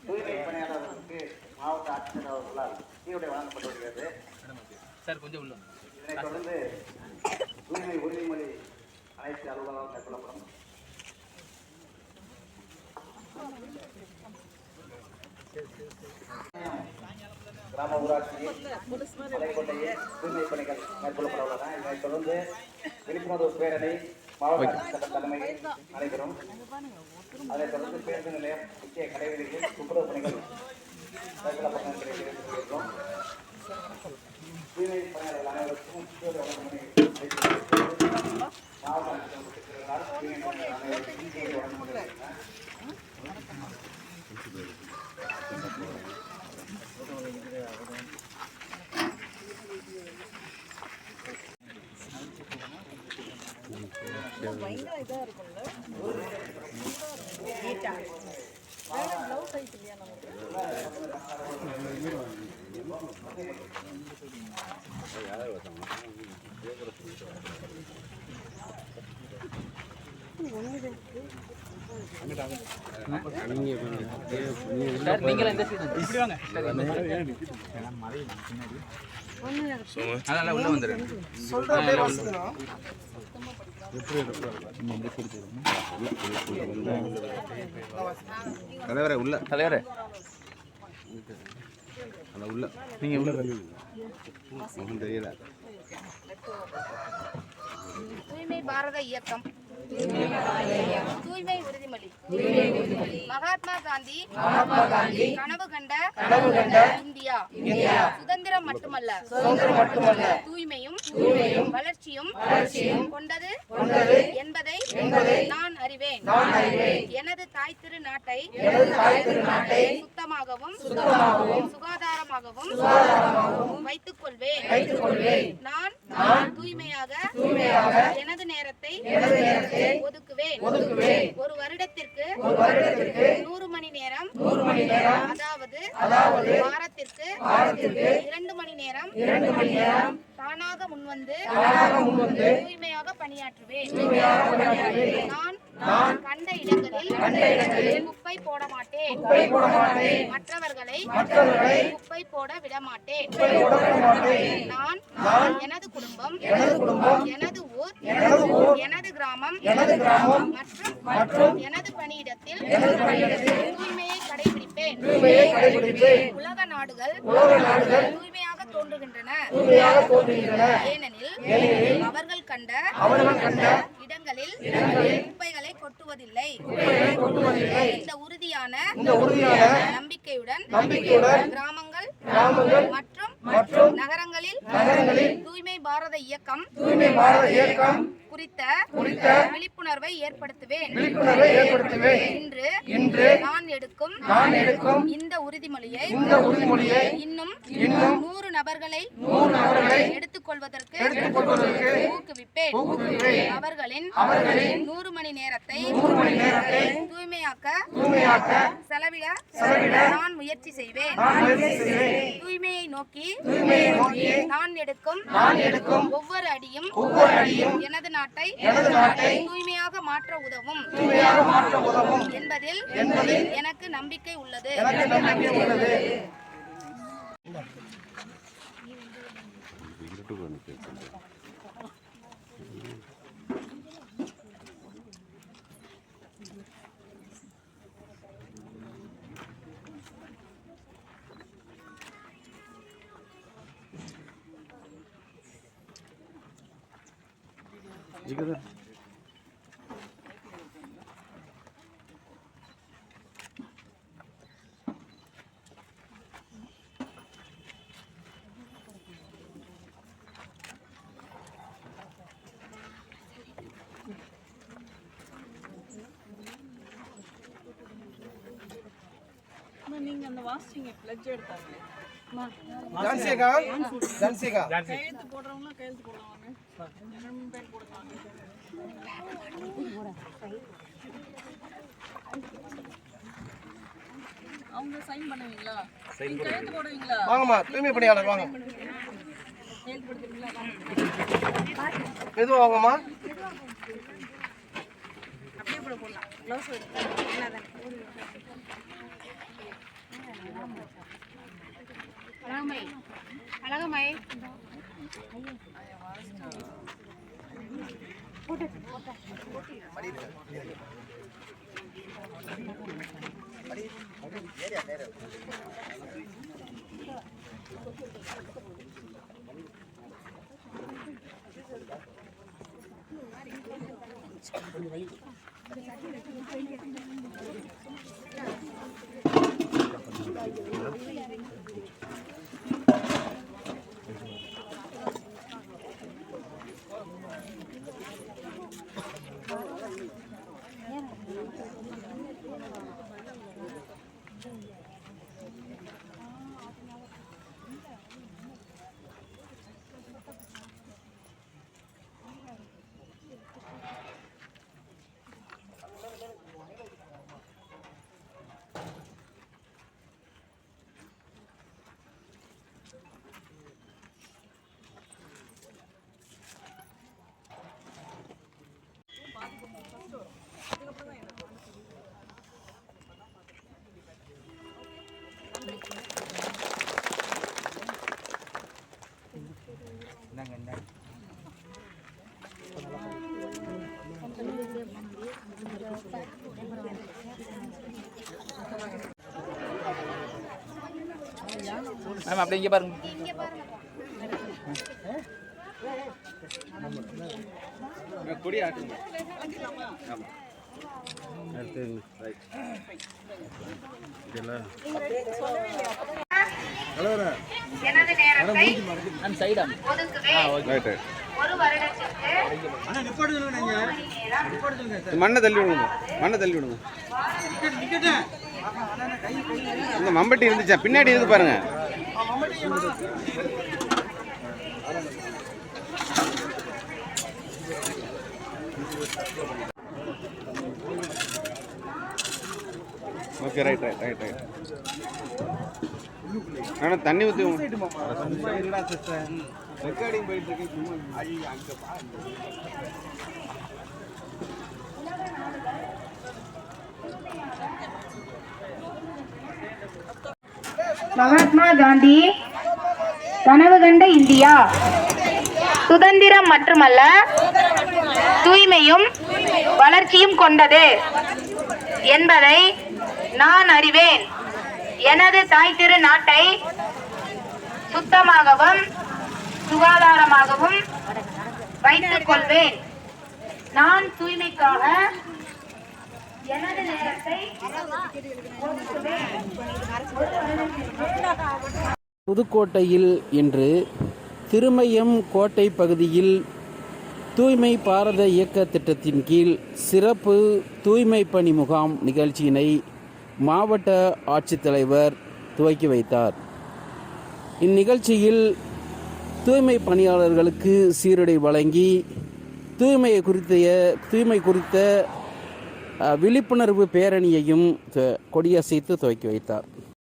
தூய்மை பணியாளர்களுக்கு மாவட்ட ஆட்சியர் அவர்களால் சீருடை வழங்கப்பட்டு வருகிறது. இதனைத் தொடர்ந்து தூய்மை உறுதிமொழி அனைத்து அலுவலகம் மேற்கொள்ளப்படும். கிராம ஊராட்சியில் மலைக்கோட்டையில் தூய்மை பணிகள் மேற்கொள்ளப்பட உள்ளன. இதனைத் தொடர்ந்து விழிப்புணர்வு பேரணி மாவட்ட ஆட்சியர் தலைமையில் நடைபெறும். அதைத் தொடர்ந்து பேருந்து நிலையம் முக்கிய கடைவீதிகளில் துப்புரவு பணிகள் மேற்கொள்ளப்படும் என்பதை தெரிவித்துள்ளோம். தூய்மை பணியாளர்கள் அனைவருக்கும் மாவட்ட ஆட்சியர் தூய்மை பணியாளர் அனைவருக்கும் வழங்கப்படுகின்றன. பயங்கர இதா இருக்கும்ல ப்ளவுஸ் சைஸ் இல்லையா நமக்கு நீங்க இந்த சைடு இப்படி வாங்க அதனால உள்ள வந்துரு தலைவரே உள்ள தலைவரே உள்ள நீங்க உள்ள தெரியல. தூய்மை பாரத இயக்கம் தூய்மை உறுதிமொழி மகாத்மா காந்தி கனவு கண்ட இந்தியா சுதந்திரம் மட்டுமல்ல தூய்மையும் வளர்ச்சியும் கொண்டது என்பதை நான் அறிவேன். எனது தாய் திரு நாட்டை சுத்தமாகவும் சுகாதாரமாகவும் வைத்துக் கொள்வேன். நான் தூய்மையாக எனது நேரத்தை ஒதுக்குவேன். ஒரு வருடத்திற்கு 100 மணி நேரம் அதாவது வாரத்திற்கு 2 மணி நேரம் தானாக முன்வந்து தூய்மையாக பணியாற்றுவேன். நான் கண்ட இடங்களில் குப்பை போட மாட்டேன். மற்றவர்களை குப்பை போட விட மாட்டேன். நான் எனது குடும்பம் எனது ஊர் எனது கிராமம் மற்றும் எனது பணியிடத்தில் தூய்மையை கடைபிடிப்பேன். உலக நாடுகள் தூய்மையாக தோன்றுகின்றன. ஏனெனில் அவர்கள் கண்ட இடங்களில் குப்பைகளை கொட்டுவதில்லை. இந்த உறுதியான நம்பிக்கையுடன் கிராமங்கள் மற்றும் நகரங்களில் தூய்மை பாரத இயக்கம் குறித்த விழிப்புணர்வை ஏற்படுத்துவேன். இன்று நான் எடுக்கும் இந்த உறுதிமொழியை இன்னும் 100 நபர்களை எடுத்துக்கொள்வதற்கு ஊக்குவிப்பேன். அவர்களின் 100 மணி நேரத்தை தூய்மையாக்க செலவிட நான் முயற்சி செய்வேன். தூய்மையை நோக்கி நான் எடுக்கும் ஒவ்வொரு அடியும் எனது நாட்டை தூய்மையாக மாற்ற உதவும் என்பதில் எனக்கு நம்பிக்கை உள்ளது. நீங்க அந்த வாசிச்சிங்க பிளட்ஜ் எடுத்தாங்களே கையெழுத்து போடுறவங்களாம் கையெழுத்து போடுவாங்க. 2 பேர் போடுவாங்க. அவங்க சைன் பண்ணுவீங்களா? நீங்க கையெழுத்து போடுவீங்களா? வாங்கம்மா, தூய்மை பணியாளர் வாங்க. கையெழுத்து போடுவீங்களா? மெதுவா வாங்கம்மா. அப்படியே போடலாம். க்ளவுஸ் எடுத்து என்னதானே அழகமை அழகமை மேம் அப்படியே இங்கே பாருங்க. கொடி ஆட்டுங்க. ஆமாம் எனது நேரத்தை மேம் சைடா ஒதுக்குவேன். ஒரு வருடத்திற்கு மண்ணை தள்ளி விடுங்க, மண்ணை தள்ளி விடுங்க. இந்த மம்பட்டி இருந்துச்சா பின்னாடி இருந்து பாருங்க. Okay right right right right. ஆனால் தண்ணி ஊற்றி ரெக்கார்டிங் போயிட்டு இருக்கு. மகாத்மா காந்தி கனவு கண்ட இந்தியா சுதந்திரம் மட்டுமல்ல தூய்மையும் வளர்ச்சியும் கொண்டது என்பதை நான் அறிவேன். எனது தாய் திரு நாட்டை சுத்தமாகவும் சுகாதாரமாகவும் வைத்துக் கொள்வேன். நான் தூய்மைக்காக எனது நேரத்தை ஒதுக்குவேன். புதுக்கோட்டையில் இன்று திருமயம் கோட்டை பகுதியில் தூய்மை பாரத இயக்க திட்டத்தின் கீழ் சிறப்பு தூய்மை பணி முகாம் நிகழ்ச்சியினை மாவட்ட ஆட்சித்தலைவர் துவக்கி வைத்தார். இந்நிகழ்ச்சியில் தூய்மை பணியாளர்களுக்கு சீருடை வழங்கி தூய்மை குறித்த விழிப்புணர்வு பேரணியையும் கொடியசைத்து துவக்கி வைத்தார்.